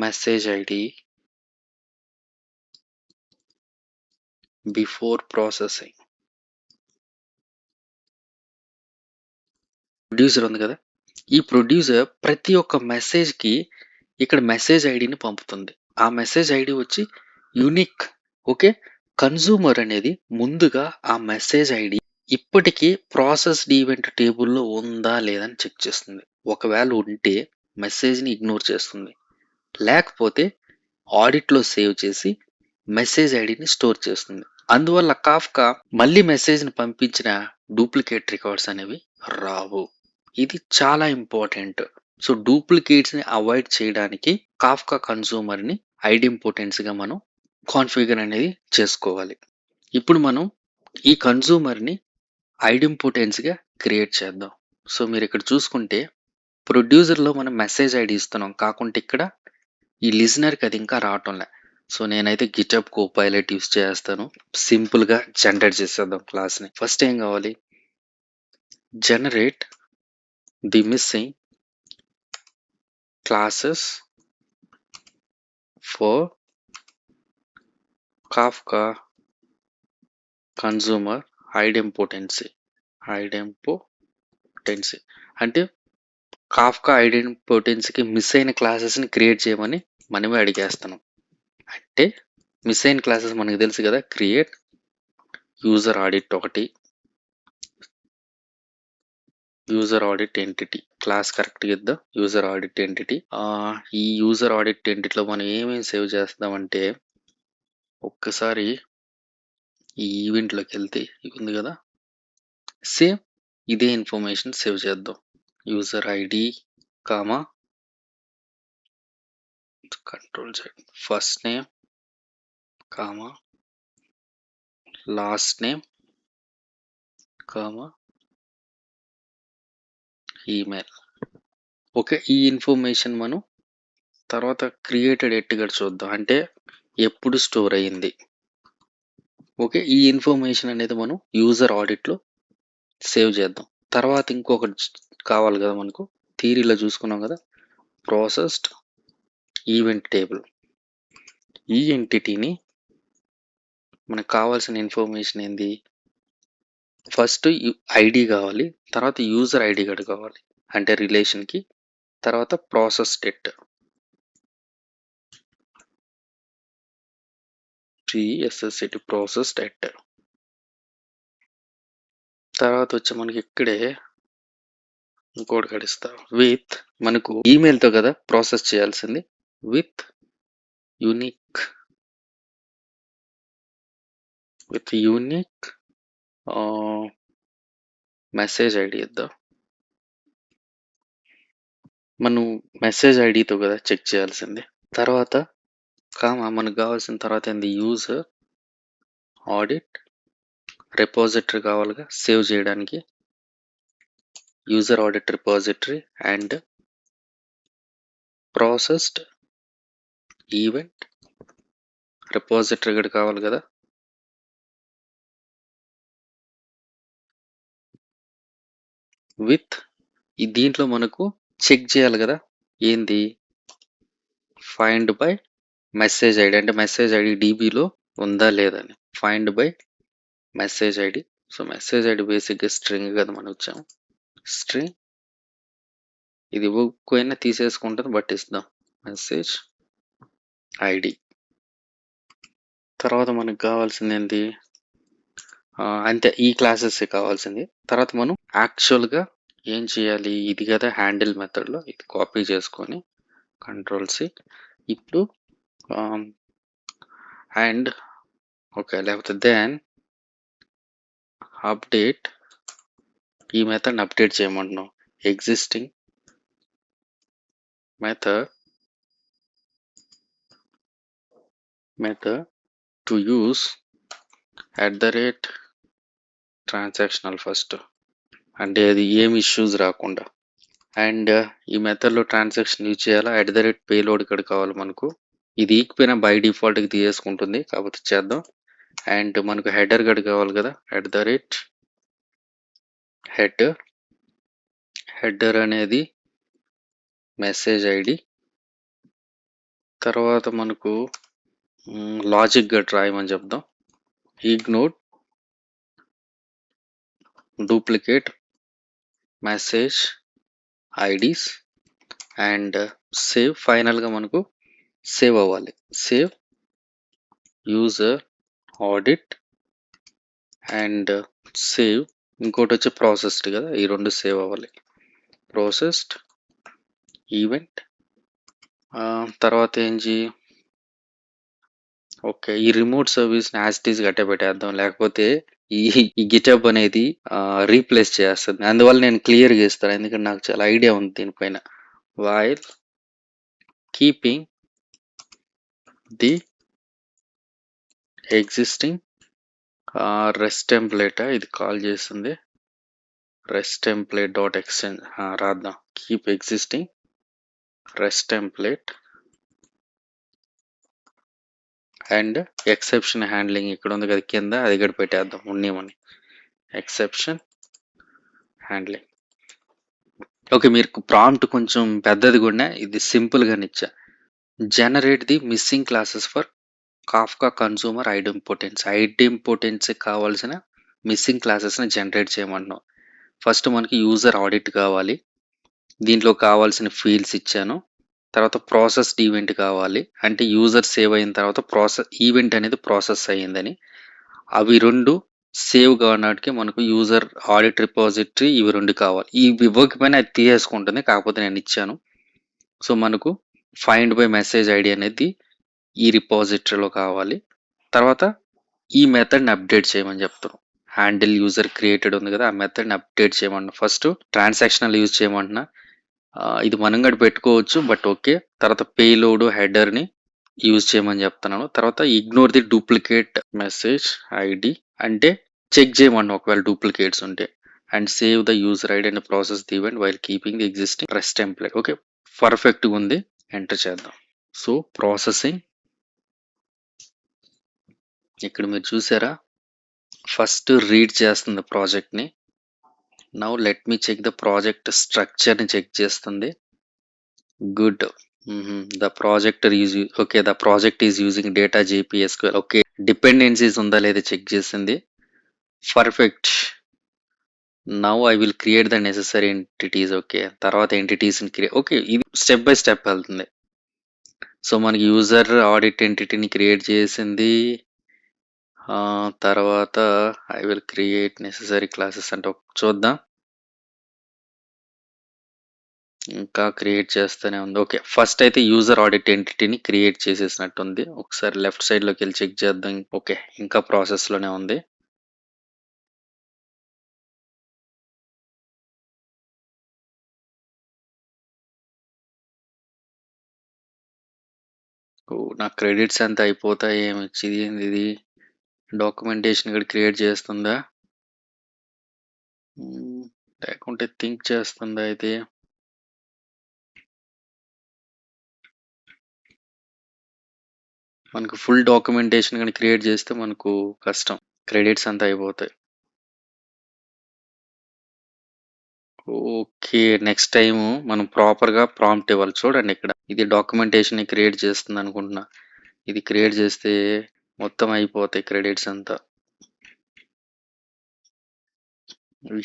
message ID before processing. Producer ఉంది కదా, ఈ ప్రొడ్యూసర్ ప్రతి ఒక్క మెసేజ్కి ఇక్కడ మెసేజ్ ఐడిని పంపుతుంది. ఆ మెసేజ్ ఐడి వచ్చి యూనిక్. ఓకే, కన్జ్యూమర్ అనేది ముందుగా ఆ మెసేజ్ ఐడి ఇప్పటికీ ప్రాసెస్డ్ ఈవెంట్ టేబుల్లో ఉందా లేదని చెక్ చేస్తుంది. ఒకవేళ ఉంటే మెసేజ్ని ఇగ్నోర్ చేస్తుంది, లేకపోతే ఆడిట్లో సేవ్ చేసి మెసేజ్ ఐడిని స్టోర్ చేస్తుంది. అందువల్ల కాఫ్కా మళ్ళీ మెసేజ్ని పంపించిన డూప్లికేట్ రికార్డ్స్ అనేవి రావు. ఇది చాలా ఇంపార్టెంట్. సో డూప్లికేట్స్ని అవాయిడ్ చేయడానికి కాఫ్కా కన్సూమర్ని ఐడెంపోటెన్స్గా మనం కాన్ఫిగర్ అనేది చేసుకోవాలి. ఇప్పుడు మనం ఈ కన్సూమర్ని ఐడెంపోటెన్స్గా క్రియేట్ చేద్దాం. సో మీరు ఇక్కడ చూసుకుంటే ప్రొడ్యూసర్లో మనం మెసేజ్ ఐడి ఇస్తున్నాం, కాకుంటే ఇక్కడ ఈ లిజనర్కి అది ఇంకా రావటంలే. సో నేనైతే గిటప్ కోపైలట్ యూస్ చేస్తాను. సింపుల్గా జనరేట్ చేసేద్దాం క్లాస్ని. ఫస్ట్ ఏం కావాలి, generate the missing classes for Kafka consumer idempotency. అంటే కాఫ్కా ఐడెంపోటెన్సీకి మిస్ అయిన క్లాసెస్ని క్రియేట్ చేయమని మనమే అడిగేస్తున్నాం. అంటే మిస్ అయిన క్లాసెస్ మనకు తెలుసు కదా, క్రియేట్ యూజర్ ఆడిట్ ఒకటి, యూజర్ ఆడిట్ ఎంటిటీ క్లాస్ కరెక్ట్గా ఇద్దాం. User audit entity. ఈ యూజర్ ఆడిట్ ఎంటిటీలో మనం ఏమేమి సేవ్ చేస్తామంటే ఒక్కసారి ఈ ఈవెంట్లోకి వెళ్తే ఇది ఉంది కదా, సేమ్ ఇదే ఇన్ఫర్మేషన్ సేవ్ చేద్దాం. User ID comma control Z, first name comma last name comma email. Okay. ఈ ఇన్ఫర్మేషన్ మనం తర్వాత క్రియేటెడ్ ఎట్టుగడ చూద్దాం. అంటే ఎప్పుడు స్టోర్ అయ్యింది. ఓకే. ఈ ఇన్ఫర్మేషన్ అనేది మనం యూజర్ ఆడిట్‌లో సేవ్ చేద్దాం. తర్వాత ఇంకొకటి కావాలి కదా మనకు. థియరీలో చూసుకున్నాం కదా. Processed event table. ఈ ఎంటిటీని మనకు కావాల్సిన ఇన్ఫర్మేషన్ ఏంది? ఫస్ట్ ఐడి కావాలి. తర్వాత యూజర్ ఐడి కూడా కావాలి. అంటే రిలేషన్‌కి. తర్వాత process debt. PSST process debt. తర్వాత వచ్చి మనకి ఇక్కడే ఇంకోటి గడిస్తా. విత్ మనకు ఈమెయిల్‌తో కదా ప్రాసెస్ చేయాల్సింది. విత్ యూనిక్ మెసేజ్ ఐడి ఇద్దాం. మనం మెసేజ్ ఐడితో కదా చెక్ చేయాల్సింది. తర్వాత మనకు కావాల్సిన తర్వాత ఏంది? యూజర్ ఆడిట్ రిపోజిటరీ కావాలిగా సేవ్ చేయడానికి. User audit repository and processed event repository కూడా కావాలి కదా. విత్ దీంట్లో మనకు చెక్ చేయాలి కదా. ఏంది? Find by message ID. అంటే మెసేజ్ ఐడి డీబీలో ఉందా లేదా అని. Find by message ID. So message ID బేసిక్గా స్ట్రింగ్ కదా మనం ఇచ్చాము. స్ట్రింగ్ ఇది ఇవ్వకపోయినా తీసేసుకుంటుంది, బట్ ఇద్దాం మెసేజ్ ఐడి. తర్వాత మనకు కావాల్సింది ఏంటి? అంతే, ఈ క్లాసెస్ కావాల్సింది. తర్వాత మనం యాక్చువల్గా ఏం చేయాలి? ఇది కదా హ్యాండిల్ మెథడ్లో ఇది కాపీ చేసుకొని Ctrl+C. ఇప్పుడు అండ్ ఓకే, లేకపోతే దెన్ అప్డేట్. ఈ మెథడ్ అప్డేట్ చేయమంటున్నాం. Existing method to use @transactional first. అంటే అది ఏం ఇష్యూస్ రాకుండా. అండ్ ఈ మెథడ్లో ట్రాన్సాక్షన్ యూజ్ చేయాలా? @పేలోడ్ ఇక్కడ కావాలి మనకు. ఇది ఈక్పోయినా బై డిఫాల్ట్కి తీసేసుకుంటుంది, కాకపోతే చేద్దాం. అండ్ మనకు హెడర్ గడ్ కావాలి కదా. హెడర్ అనేది మెసేజ్ ఐడి. తర్వాత మనకు లాజిక్ గట్ రాయమని చెప్దాం. Ignore duplicate message IDs and save. ఫైనల్గా మనకు సేవ్ అవ్వాలి. Save user audit and save. ఇంకోటి వచ్చి ప్రాసెస్డ్ కదా, ఈ రెండు సేవ్ అవ్వాలి. Processed event. తర్వాత ఏంటి? ఓకే, ఈ రిమోట్ సర్వీస్ని యాజ్ ఇట్ ఈస్ గట్టే పెట్టేద్దాం, లేకపోతే ఈ గిటప్ అనేది రీప్లేస్ చేస్తుంది. అందువల్ల నేను క్లియర్గా ఇస్తాను, ఎందుకంటే నాకు చాలా ఐడియా ఉంది దీనిపైన. While keeping the existing rest template. ఇది కాల్ చేస్తుంది రెస్ట్ టెంప్లేట్ డాట్ ఎక్స్టెండ్ రాద్దాం. Keep existing rest template and exception handling ఇక్కడ ఉంది కదా కింద, అది కూడా పెట్టేద్దాం ఉండేమని. Exception handling. ఓకే, మీరు ప్రాంప్ట్ కొంచెం పెద్దది కూడా, ఇది సింపుల్గానే ఇచ్చా. Generate the missing classes for Kafka consumer idempotence కావాల్సిన మిస్సింగ్ క్లాసెస్ని జనరేట్ చేయమంటున్నాం. ఫస్ట్ మనకి యూజర్ ఆడిట్ కావాలి. దీంట్లో కావాల్సిన ఫీల్డ్స్ ఇచ్చాను. తర్వాత ప్రాసెస్డ్ ఈవెంట్ కావాలి, అంటే యూజర్ సేవ్ అయిన తర్వాత ఈవెంట్ అనేది ప్రాసెస్ అయ్యిందని. అవి రెండు సేవ్ కావడానికి మనకు యూజర్ ఆడిట్ రిపాజిటరీ ఇవి రెండు కావాలి. ఇవి ఇవ్వకపోయినా అది తీసేసుకుంటుంది, కాకపోతే నేను ఇచ్చాను. సో మనకు ఫైండ్ బై మెసేజ్ ఐడి అనేది ఈ రిపాజిటరీలో కావాలి. తర్వాత ఈ మెథడ్ని అప్డేట్ చేయమని చెప్తాను. హ్యాండిల్ యూజర్ క్రియేటెడ్ ఉంది కదా, ఆ మెథడ్ని అప్డేట్ చేయమన్నా. ఫస్ట్ ట్రాన్సాక్షనల్ యూజ్ చేయమంటున్నా. ఇది మనం కూడా పెట్టుకోవచ్చు, బట్ ఓకే. తర్వాత పేలోడ్ హెడర్ని యూజ్ చేయమని చెప్తున్నాను. తర్వాత ignore the duplicate message ID అంటే చెక్ చేయమన్నా ఒకవేళ డూప్లికేట్స్ ఉంటే. And save the user ID and process the event while keeping the existing rest template. Okay, పర్ఫెక్ట్గా ఉంది. ఎంటర్ చేద్దాం. సో ప్రాసెసింగ్ ఇక్కడ మీరు చూసారా, ఫస్ట్ రీడ్ చేస్తుంది ప్రాజెక్ట్ని. Now let me check the project స్ట్రక్చర్ని చెక్ చేస్తుంది. Good. The projector is okay, the project is using data JPSQL. Okay, dependencies ఉందా లేదా చెక్ చేసింది. Perfect. Now I will create the necessary entities. Okay, తర్వాత ఎంటిటీస్ని create. Okay, ఇది step by step వెళ్తుంది. So మనకి యూజర్ ఆడిట్ ఎంటిటీని create చేసింది. తర్వాత I will create necessary classes అంటే చూద్దాం. ఇంకా క్రియేట్ చేస్తూనే ఉంది. ఓకే, ఫస్ట్ అయితే యూజర్ ఆడిట్ ఎంటిటీని క్రియేట్ చేసేసినట్టుంది. ఒకసారి లెఫ్ట్ సైడ్లోకి వెళ్ళి చెక్ చేద్దాం. ఓకే, ఇంకా ప్రాసెస్లోనే ఉంది. నా క్రెడిట్స్ అంతా అయిపోతాయి. ఏమిచ్చింది ఇది డాక్యుమెంటేషన్ ఇక్కడ క్రియేట్ చేస్తుందా లేకుంటే థింక్ చేస్తుందా అయితే. మనకు ఫుల్ డాక్యుమెంటేషన్ కానీ క్రియేట్ చేస్తే మనకు కష్టం, క్రెడిట్స్ అంతా అయిపోతాయి. ఓకే, నెక్స్ట్ టైం మనం ప్రాపర్గా ప్రాంప్ట్ ఇవ్వాలి. చూడండి ఇక్కడ ఇది డాక్యుమెంటేషన్ క్రియేట్ చేస్తుంది అనుకుంటున్నా. ఇది క్రియేట్ చేస్తే మొత్తం అయిపోతాయి క్రెడిట్స్ అంతా.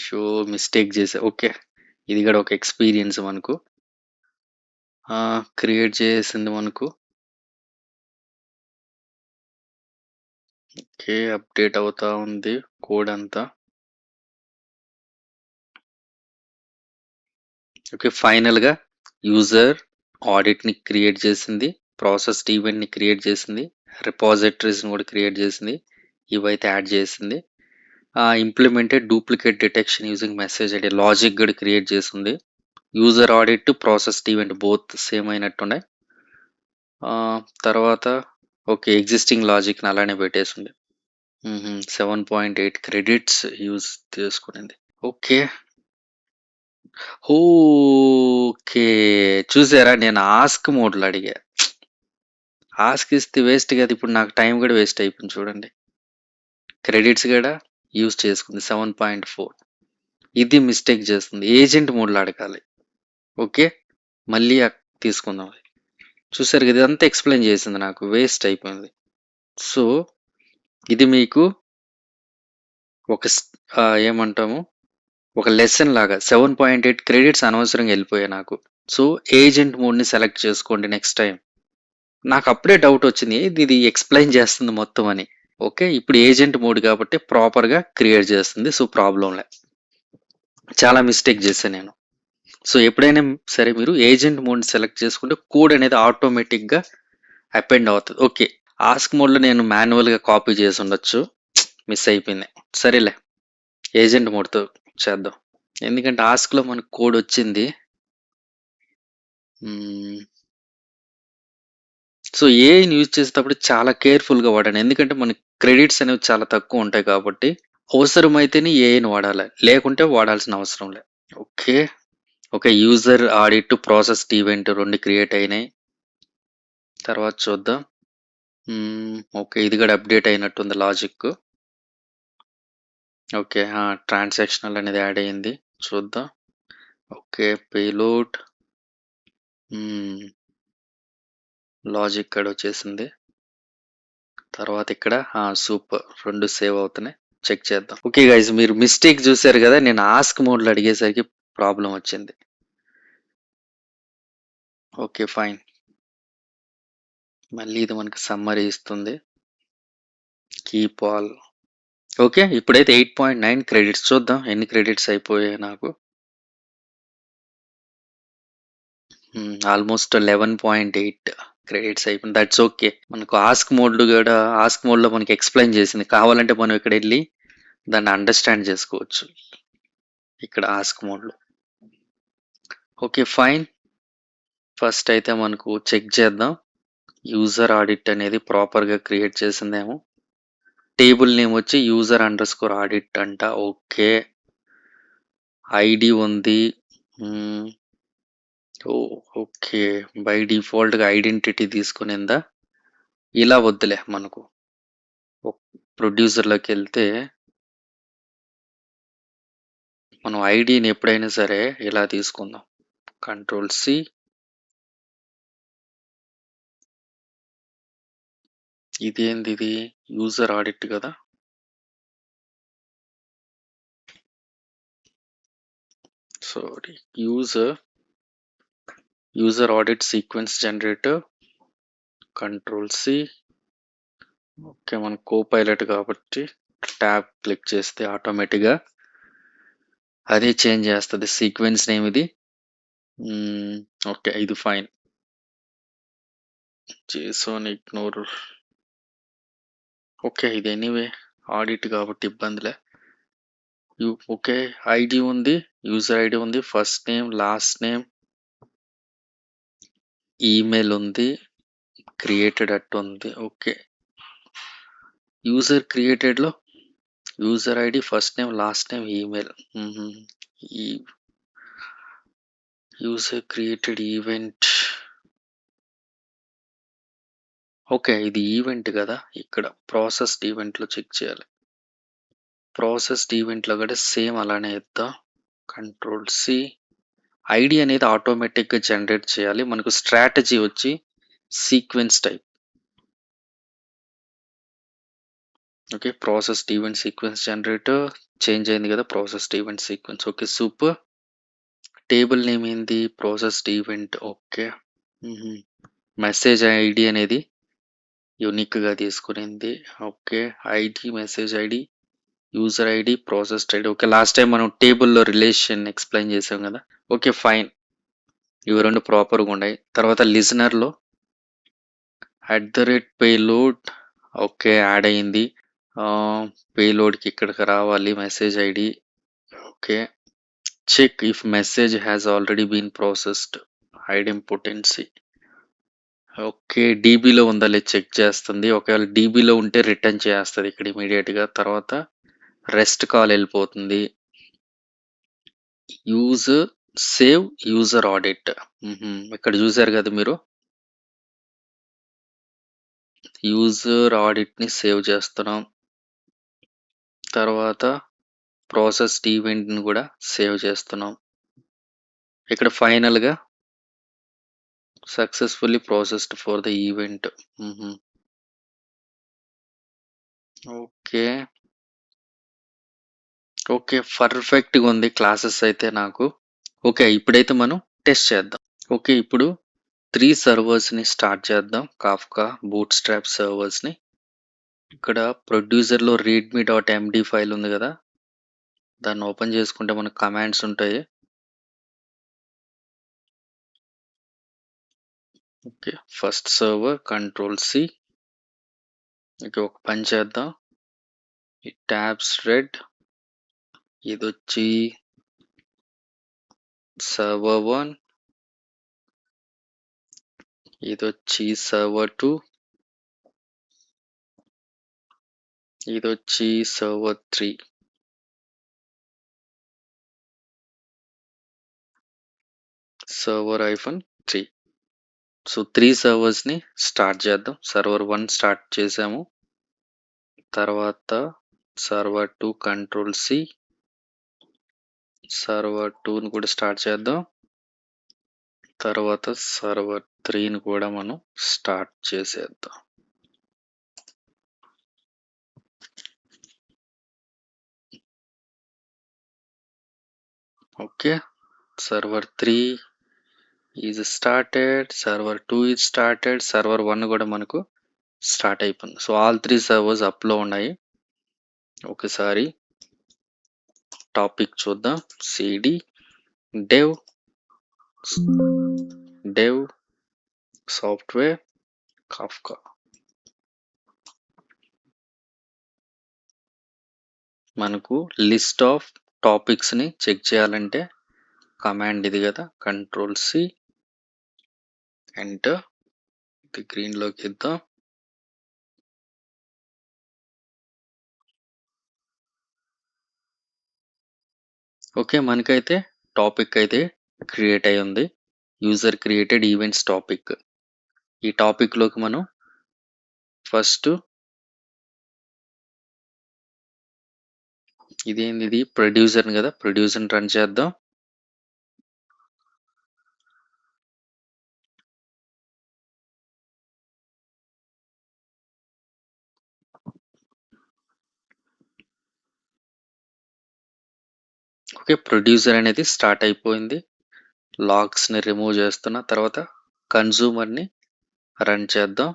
షో మిస్టేక్ చేసా. ఓకే, ఇది కూడా ఒక ఎక్స్పీరియన్స్ మనకు. క్రియేట్ చేసింది మనకు. ఓకే, అప్డేట్ అవుతా ఉంది కోడ్ అంతా. ఓకే, ఫైనల్గా యూజర్ ఆడిట్ని క్రియేట్ చేసింది, ప్రాసెస్ ఈవెంట్ని క్రియేట్ చేసింది, రిపాజిటరీస్ని కూడా క్రియేట్ చేసింది, ఇవైతే యాడ్ చేసింది. Implemented duplicate detection using message ID logic కూడా క్రియేట్ చేసింది. User audit process event both same అయినట్టున్నాయి. తర్వాత ఓకే, ఎగ్జిస్టింగ్ లాజిక్ని అలానే పెట్టేసింది. 7.8 క్రెడిట్స్ యూజ్ చేసుకునింది. ఓకే. ఓకే, చూసారా నేను ఆస్క్ మోడ్లో అడిగా. ఆస్క్ ఇస్తే వేస్ట్ కదా, ఇప్పుడు నాకు టైం కూడా వేస్ట్ అయిపోయింది చూడండి. క్రెడిట్స్ కూడా యూజ్ చేసుకుంది 7.4. ఇది మిస్టేక్ చేస్తుంది. ఏజెంట్ మోడ్లో అడగాలి. ఓకే, మళ్ళీ తీసుకుందాం. చూసారు కదా, ఇదంతా ఎక్స్ప్లెయిన్ చేసింది, నాకు వేస్ట్ అయిపోయింది. సో ఇది మీకు ఒక ఏమంటాము, ఒక లెసన్ లాగా. 7.8 క్రెడిట్స్ అనవసరంగా వెళ్ళిపోయాయి నాకు. సో ఏజెంట్ మోడ్ని సెలెక్ట్ చేసుకోండి నెక్స్ట్ టైం. నాకు అప్పుడే డౌట్ వచ్చింది, ఇది ఎక్స్ప్లెయిన్ చేస్తుంది మొత్తం అని. ఓకే, ఇప్పుడు ఏజెంట్ మోడ్ కాబట్టి ప్రాపర్గా క్రియేట్ చేస్తుంది. సో ప్రాబ్లంలే, చాలా మిస్టేక్ చేశాను నేను. సో ఎప్పుడైనా సరే మీరు ఏజెంట్ మోడ్ని సెలెక్ట్ చేసుకుంటే కోడ్ అనేది ఆటోమేటిక్గా అపెండ్ అవుతుంది. ఓకే, ఆస్క్ మోడ్లో నేను మాన్యువల్గా కాపీ చేసి ఉండొచ్చు, మిస్ అయిపోయింది. సరేలే, ఏజెంట్ మోడ్తో చేద్దాం. ఎందుకంటే ఆస్క్లో మనకు కోడ్ వచ్చింది. సో ఏఐని యూజ్ చేసేటప్పుడు చాలా కేర్ఫుల్గా వాడండి. ఎందుకంటే మనకి క్రెడిట్స్ అనేవి చాలా తక్కువ ఉంటాయి కాబట్టి అవసరమైతేనే ఏఐని వాడాలి, లేకుంటే వాడాల్సిన అవసరం లేదు. Okay, okay, user audit process event 2 create అయినాయి. తర్వాత చూద్దాం. ఓకే, ఇది కూడా అప్డేట్ అయినట్టుంది లాజిక్. ఓకే, ట్రాన్సాక్షనల్ అనేది యాడ్ అయ్యింది. చూద్దాం. ఓకే, పేలోడ్ లాజిక్ కూడా వచ్చేసింది. తర్వాత ఇక్కడ సూపర్, 2 సేవ్ అవుతున్నాయి. చెక్ చేద్దాం. ఓకే గైస్, మీరు మిస్టేక్ చూసారు కదా, నేను ఆస్క్ మోడ్లో అడిగేసరికి ప్రాబ్లం వచ్చింది. ఓకే ఫైన్, మళ్ళీ ఇది మనకి సమ్మరీ ఇస్తుంది. Keep all. ఓకే, ఇప్పుడైతే 8.9 క్రెడిట్స్. చూద్దాం ఎన్ని క్రెడిట్స్ అయిపోయాయి నాకు. ఆల్మోస్ట్ 11.8 క్రెడిట్స్ అయిపోయింది. That's okay. మనకు ఆస్క్ మోడ్లో కూడా, ఆస్క్ మోడ్లో మనకి ఎక్స్ప్లెయిన్ చేసింది. కావాలంటే మనం ఇక్కడ వెళ్ళి దాన్ని అండర్స్టాండ్ చేసుకోవచ్చు ఇక్కడ ఆస్క్ మోడ్లో. ఓకే ఫైన్, ఫస్ట్ అయితే మనకు చెక్ చేద్దాం. యూజర్ ఆడిట్ అనేది ప్రాపర్‌గా క్రియేట్ చేసిందేమో. టేబుల్ నేమ్ వచ్చి యూజర్ అండర్ స్కోర్ ఆడిట్ అంట. ఓకే. ఐడీ ఉంది. ఓకే. బై డిఫాల్ట్‌గా ఐడెంటిటీ తీసుకునిందా? ఇలా వద్దులే మనకు. ప్రొడ్యూసర్‌లోకెళ్తే మనం ఐడీని ఎప్పుడైనా సరే ఇలా తీసుకుందాం. Control C. ఇదేందిది? యూజర్ ఆడిట్ కదా! Sorry. User audit sequence generator. Control C. Okay. మన కోపైలట్ కాబట్టి ట్యాబ్ క్లిక్ చేస్తే ఆటోమేటిక్‌గా అదే చేంజ్ చేస్తది. సీక్వెన్స్ నేమ్ ఇది. ఓకే. ఇది ఫైన్. JSON ignore. ఓకే. ఇది ఎనీవే ఆడిట్ కాబట్టి ఇబ్బందిలే. ఓకే. ఐడీ ఉంది. యూజర్ ఐడీ ఉంది. First name, last name, email ఉంది. క్రియేటెడ్ అట్ ఉంది. ఓకే. యూజర్ క్రియేటెడ్‌లో user ID, first name, last name, email. ఈ యూజర్ క్రియేటెడ్ ఈవెంట్. ఓకే. ఇది ఈవెంట్ కదా! ఇక్కడ ప్రాసెస్డ్ ఈవెంట్‌లో చెక్ చేయాలి. ప్రాసెస్డ్ ఈవెంట్‌లో కూడా సేమ్ అలానే ఇద్దాం. Control C. ఐడీ అనేది ఆటోమేటిక్‌గా జనరేట్ చేయాలి. మనకు స్ట్రాటజీ వచ్చి sequence type. Okay. Processed event sequence generator change అయింది కదా! Processed event sequence. Okay. Super. Table name ఏంది? Processed event. Okay. Message ID అనేది యూనిక్‌గా తీసుకునింది. Okay. ID, message ID, user ID, processed ID. Okay. Last time మనం టేబుల్‌లో relation explain చేసాం కదా! ఓకే. ఫైన్. ఇవి 2 ప్రాపర్‌గా ఉన్నాయి. తర్వాత లిజనర్‌లో @పేలోడ్. ఓకే. యాడ్ అయింది. పేలోడ్‌కి ఇక్కడికి రావాలి. Message ID. Okay. Check if message has already been processed. Idempotency. Okay. డీబీలో ఉందా లేదా చెక్ చేస్తుంది. ఒకవేళ డీబీలో ఉంటే రిటర్న్ చేస్తది ఇక్కడ ఇమ్మీడియేట్‌గా. తర్వాత రెస్ట్ కాల్ ఎళ్ళిపోతుంది. Save user audit. ఇక్కడ చూసారు కదా మీరు. యూజర్ ఆడిట్‌ని సేవ్ చేస్తున్నాం. తర్వాత ప్రాసెస్డ్ ఈవెంట్‌ని కూడా సేవ్ చేస్తున్నాం. ఇక్కడ ఫైనల్‌గా successfully processed for the event. Okay. Okay. పర్ఫెక్ట్‌గా ఉంది క్లాసెస్ అయితే నాకు. ఓకే. ఇప్పుడైతే మనం టెస్ట్ చేద్దాం. ఓకే. ఇప్పుడు 3 సర్వర్స్‌ని స్టార్ట్ చేద్దాం. కాఫ్కా బూట్‌స్ట్రాప్ సర్వర్స్‌ని. ఇక్కడ ప్రొడ్యూసర్‌లో readme.md ఫైల్ ఉంది కదా! దాన్ని ఓపెన్ చేసుకుంటే మనకు కమాండ్స్ ఉంటాయి. Okay. First server control C. Okay. ఒక పని చేద్దాం. ఈ టాబ్స్ రెడ్. ఇదొచ్చి సర్వర్ 1. ఇదొచ్చి సర్వర్ 2. ఇదొచ్చి సర్వర్ 3. సర్వర్ -3. సో 3 సర్వర్స్‌ని స్టార్ట్ చేద్దాం. సర్వర్ 1 స్టార్ట్ చేసాము. తర్వాత సర్వర్ 2 కంట్రోల్ సి. సర్వర్ 2ని కూడా స్టార్ట్ చేద్దాం. తర్వాత సర్వర్ 3ని కూడా మనం స్టార్ట్ చేసేద్దాం. Okay. Server 3 is started. Server 2 is started. Server 1 కూడా మనకు స్టార్ట్ అయిపోయింది. సో ఆల్ 3 సర్వర్స్ అప్‌లో ఉన్నాయి. ఒకసారి టాపిక్ చూద్దాం. Cd dev software Kafka. మనకు లిస్ట్ ఆఫ్ టాపిక్స్‌ని చెక్ చేయాలంటే కమాండ్ ఇది కదా! Control C. ఎంటర్. ఇది గ్రీన్‌లోకి ఇద్దాం. ఓకే. మనకైతే టాపిక్ అయితే క్రియేట్ అయ్యి ఉంది. User created events topic. ఈ టాపిక్‌లోకి మనం ఫస్టు ఇదేందిది ప్రొడ్యూసర్‌ని గదా! ప్రొడ్యూసర్‌ని రన్ చేద్దాం. ఓకే. ప్రొడ్యూసర్ అనేది స్టార్ట్ అయిపోయింది. లాగ్స్‌ని రిమూవ్ చేస్తున్నా. తర్వాత కన్జ్యూమర్‌ని రన్ చేద్దాం.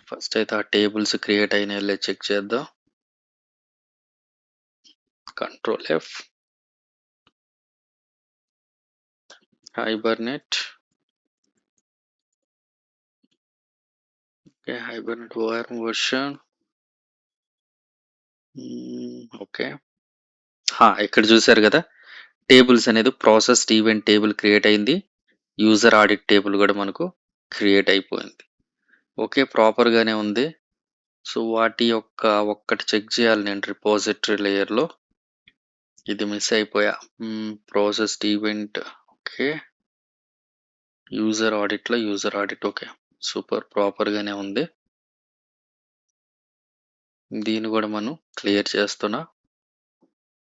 ఫస్ట్ అయితే ఆ టేబుల్స్ క్రియేట్ అయినాయో లేదో చెక్ చేద్దాం. Control F. Hibernate. Okay. Hibernate ORM version. Okay. ఇక్కడ చూసారు గదా! టేబుల్స్ అనేది ప్రాసెస్డ్ ఈవెంట్ టేబుల్ క్రియేట్ అయింది. యూజర్ ఆడిట్ టేబుల్ గూడా మనకు క్రియేట్ అయిపోయింది. ఓకే. ప్రాపర్‌గానే ఉంది. సో, వాటి యొక్క ఒక్కటి చెక్ చేయాలి నేను రిపోజిటరీ లేయర్‌లో. ఇది మిస్ అయిపోయా. Processed event. Okay. User audit okay. Super ప్రాపర్‌గానే ఉంది. దీన్ని గూడా మనం క్లియర్ చేస్తున్నా.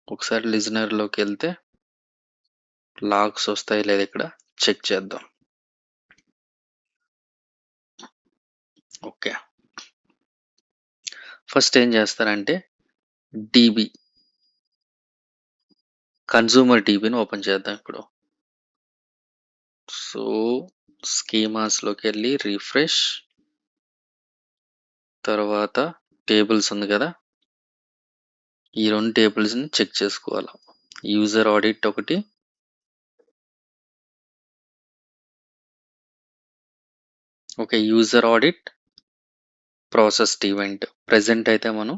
ఒకసారి లిజనర్‌లోకెళ్తే లాగ్స్ వస్తాయో లేదో ఇక్కడ చెక్ చేద్దాం. ఓకే. ఫస్ట్ ఏం చేస్తారంటే డీబీ కన్జ్యూమర్ డీబీని ఓపెన్ చేద్దాం ఇప్పుడు. సో, స్కీమాస్‌లోకెళ్ళి రిఫ్రెష్. తర్వాత టేబుల్స్ ఉంది గదా! ఈ 2 టేబుల్స్‌ని చెక్ చేసుకోవాల. యూజర్ ఆడిట్ ఒకటి. Okay. User audit, processed event. Present అయితే మనం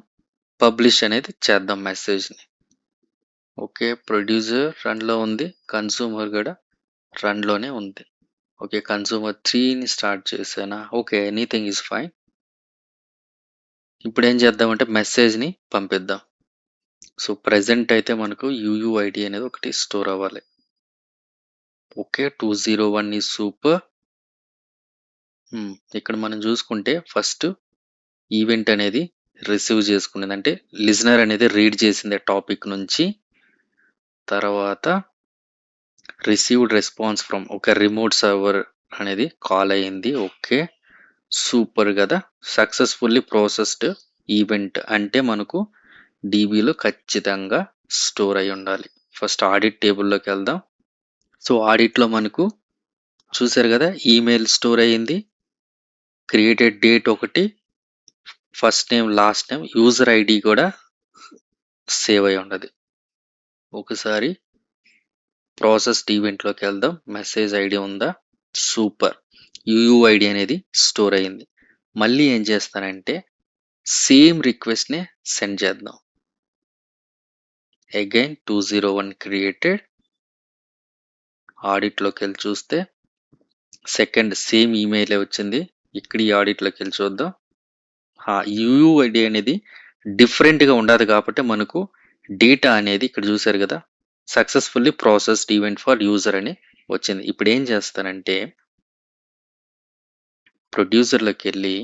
పబ్లిష్ అనేది చేద్దాం మెసేజ్‌ని. ఓకే. ప్రొడ్యూసర్ రన్‌లో ఉంది. కన్జ్యూమర్ గూడా రన్‌లోనే ఉంది. ఓకే. కన్జ్యూమర్ 3ని స్టార్ట్ చేశానా? ఓకే. Anything is fine. ఇప్పుడేం చేద్దామంటే మెసేజ్‌ని పంపిద్దాం. సో, ప్రెజెంట్ అయితే మనకు యూయూఐడీ అనేది ఒకటి స్టోర్ అవ్వాలి. ఓకే. 201 is super. ఇక్కడ మనం చూసుకుంటే ఫస్ట్ ఈవెంట్ అనేది రిసీవ్ చేసుకునేది. అంటే లిజనర్ అనేది రీడ్ చేసింది టాపిక్ నుంచి. తర్వాత రిసీవ్డ్ రెస్పాన్స్ ఫ్రమ్ ఒక రిమోట్ సర్వర్ అనేది కాల్ అయింది. ఓకే. సూపర్ గదా! సక్సెస్‌ఫుల్లీ ప్రాసెస్డ్ ఈవెంట్ అంటే మనకు డీబీలో ఖచ్చితంగా స్టోర్ అయ్యి ఉండాలి. ఫస్ట్ ఆడిట్ టేబుల్‌లోకెళ్దాం. సో, ఆడిట్‌లో మనకు చూసారు గదా! ఈమెయిల్ స్టోర్ అయ్యింది. క్రియేటెడ్ డేట్ ఒకటి, first name, last name, user ID కూడా సేవ్ అయ్యి ఉన్నది. ఒకసారి ప్రాసెస్డ్ ఈవెంట్‌లోకి వెళ్దాం. మెసేజ్ ఐడీ ఉందా? సూపర్. యూయూఐడీ అనేది స్టోర్ అయ్యింది. మళ్ళీ ఏం చేస్తానంటే సేమ్ రిక్వెస్ట్‌నే సెండ్ చేద్దాం. Again 201 created. ఆడిట్‌లోకి వెళ్ళి చూస్తే సెకండ్ సేమ్ ఈమెయిలే వచ్చింది. ఇక్కడ ఈ ఆడిట్‌లోకి వెళ్ళి చూద్దాం. యూయూఐడీ అనేది డిఫరెంట్‌గా ఉండదు కాబట్టి మనకు డేటా అనేది ఇక్కడ చూసారు కదా! Successfully processed event for user అని వచ్చింది. ఇప్పుడు ఏం చేస్తానంటే ప్రొడ్యూసర్‌లోకెళ్ళి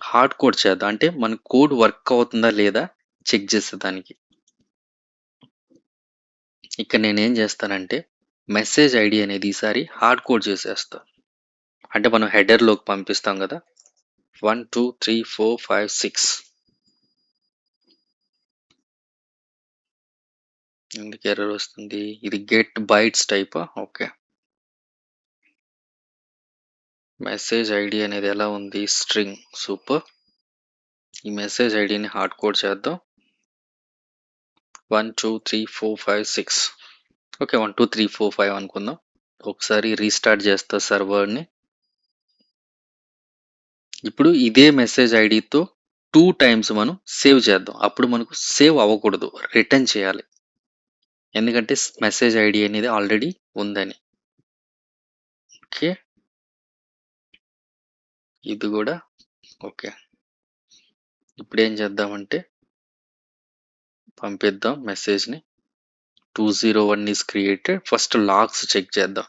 హార్డ్ కోడ్ చేద్దాం. అంటే మన కోడ్ వర్క్ అవుతుందా లేదా చెక్ చేసేదానికి. ఇక్కడ నేనేం చేస్తానంటే మెసేజ్ ఐడీ అనేది ఈసారి హార్డ్ కోడ్ చేసేస్తా. అంటే మనం హెడర్‌లోకి పంపిస్తాం కదా! 1, 2, 3, 4, 5, 6 ఎందుకు ఎర్రర్ వస్తుంది? ఇది గెట్ బైట్స్ టైపా? ఓకే. మెసేజ్ ఐడీ అనేది ఎలా ఉంది? స్ట్రింగ్. సూపర్. ఈ మెసేజ్ ఐడీని హార్డ్ కోడ్ చేద్దాం. 1, 2, 3, 4, 5, 6 ఓకే. 1, 2, 3, 4, 5 అనుకుందాం. ఒకసారి రీస్టార్ట్ చేస్తా సర్వర్‌ని. ఇప్పుడు ఇదే మెసేజ్ ఐడీతో 2 టైమ్స్ మనం సేవ్ చేద్దాం. అప్పుడు మనకు సేవ్ అవ్వకూడదు. రిటర్న్ చేయాలి. ఎందుకంటే మెసేజ్ ఐడీ అనేది ఆల్రెడీ ఉందని. ఓకే. ఇది కూడా ఓకే. ఇప్పుడేం చేద్దామంటే పంపిద్దాం మెసేజ్‌ని. 201 is created. First logs check చేద్దాం.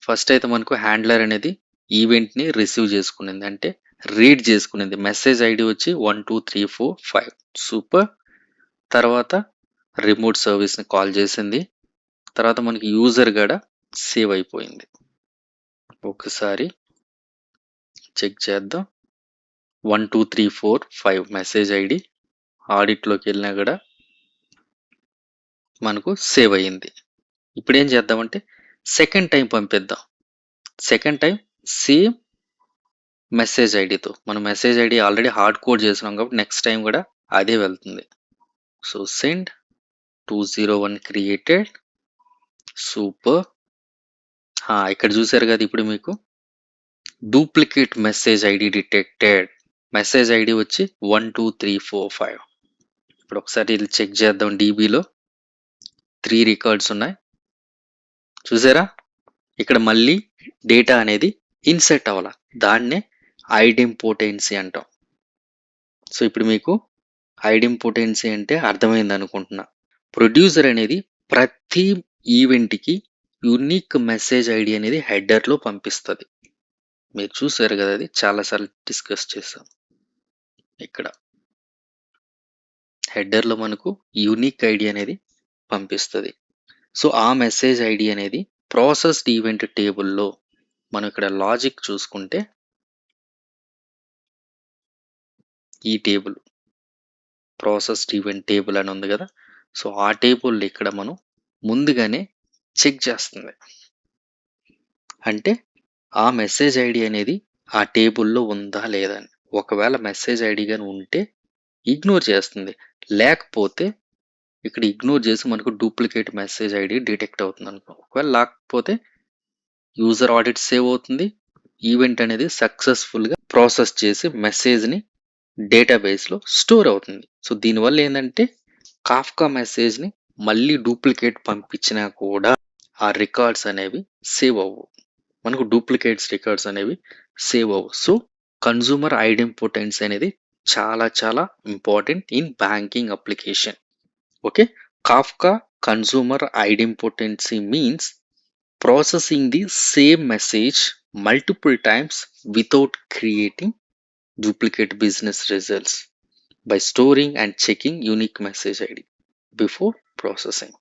ఫస్ట్ అయితే మనకు హ్యాండ్లర్ అనేది ఈవెంట్‌ని రిసీవ్ చేసుకునింది. అంటే రీడ్ చేసుకునింది. మెసేజ్ ఐడీ వచ్చి 1, 2, 3, 4, 5 సూపర్. తర్వాత రిమోట్ సర్వీస్‌ని కాల్ చేసింది. తర్వాత మనకి యూజర్ గూడా సేవ్ అయిపోయింది. ఒకసారి చెక్ చేద్దాం. 1, 2, 3, 4, 5 మెసేజ్ ఐడీ ఆడిట్‌లోకి వెళ్ళినా కూడా మనకు సేవ్ అయ్యింది. ఇప్పుడేం చేద్దామంటే సెకండ్ టైం పంపిద్దాం. సెకండ్ టైం సేమ్ మెసేజ్ ఐడీతో. మనం message ID already hard code చేసినాం కాబట్టి నెక్స్ట్ టైం కూడా అదే వెళ్తుంది. So send 201 created. సూపర్. ఇక్కడ చూసారు కదా ఇప్పుడు మీకు duplicate message ID detected. Message ID వచ్చి 1, 2, 3, 4, 5. ఇప్పుడు ఒకసారి ఇది చెక్ చేద్దాం. డీబీలో 3 రికార్డ్స్ ఉన్నాయి. చూసారా? ఇక్కడ మళ్ళీ డేటా అనేది ఇన్సెట్ అవ్వాల. దాన్నే ఐడెంపోటెన్సీ అంటాం. సో ఇప్పుడు మీకు ఐడెంపోటెన్సీ అంటే అర్థమైంది అనుకుంటున్నా. ప్రొడ్యూసర్ అనేది ప్రతి ఈవెంట్‌కి యూనిక్ మెసేజ్ ఐడి అనేది హెడర్‌లో పంపిస్తది. మీరు చూసారు కదా, అది చాలా సార్లు డిస్కస్ చేసాం. ఇక్కడ హెడర్‌లో మనకు యూనిక్ ఐడి అనేది పంపిస్తది. సో ఆ మెసేజ్ ఐడి అనేది ప్రాసెస్డ్ ఈవెంట్ టేబుల్‌లో మనం ఇక్కడ లాజిక్ చూసుకుంటే ఈ టేబుల్ ప్రాసెస్డ్ ఈవెంట్ టేబుల్ అని ఉంది కదా. సో ఆ టేబుల్ ఇక్కడ మనం ముందుగానే చెక్ చేస్తుంది. అంటే ఆ మెసేజ్ ఐడి అనేది ఆ టేబుల్‌లో ఉందా లేదా అని. ఒకవేళ మెసేజ్ ఐడి గాని ఉంటే ఇగ్నోర్ చేస్తుంది. లేకపోతే ఇక్కడ ఇగ్నోర్ చేసి మనకు డూప్లికేట్ మెసేజ్ ఐడి డిటెక్ట్ అవుతుంది అనుకో. ఒకవేళ లేకపోతే యూజర్ ఆడిట్ సేవ్ అవుతుంది. ఈవెంట్ అనేది సక్సెస్ఫుల్‌గా ప్రాసెస్ చేసి మెసేజ్‌ని డేటాబేస్‌లో స్టోర్ అవుతుంది. సో దీనివల్ల ఏందంటే కాఫ్కా మెసేజ్‌ని మళ్ళీ డూప్లికేట్ పంపించినా కూడా ఆ రికార్డ్స్ అనేవి సేవ్ అవ్వవు. మనకు డూప్లికేట్స్ రికార్డ్స్ అనేవి సేవ్ అవ్వవు. సో కన్జ్యూమర్ ఐడెంపోటెన్సీ అనేది చాలా చాలా important in banking application. Okay. Kafka consumer idempotency means processing the same message multiple times without creating duplicate business results by storing and checking unique message ID before processing.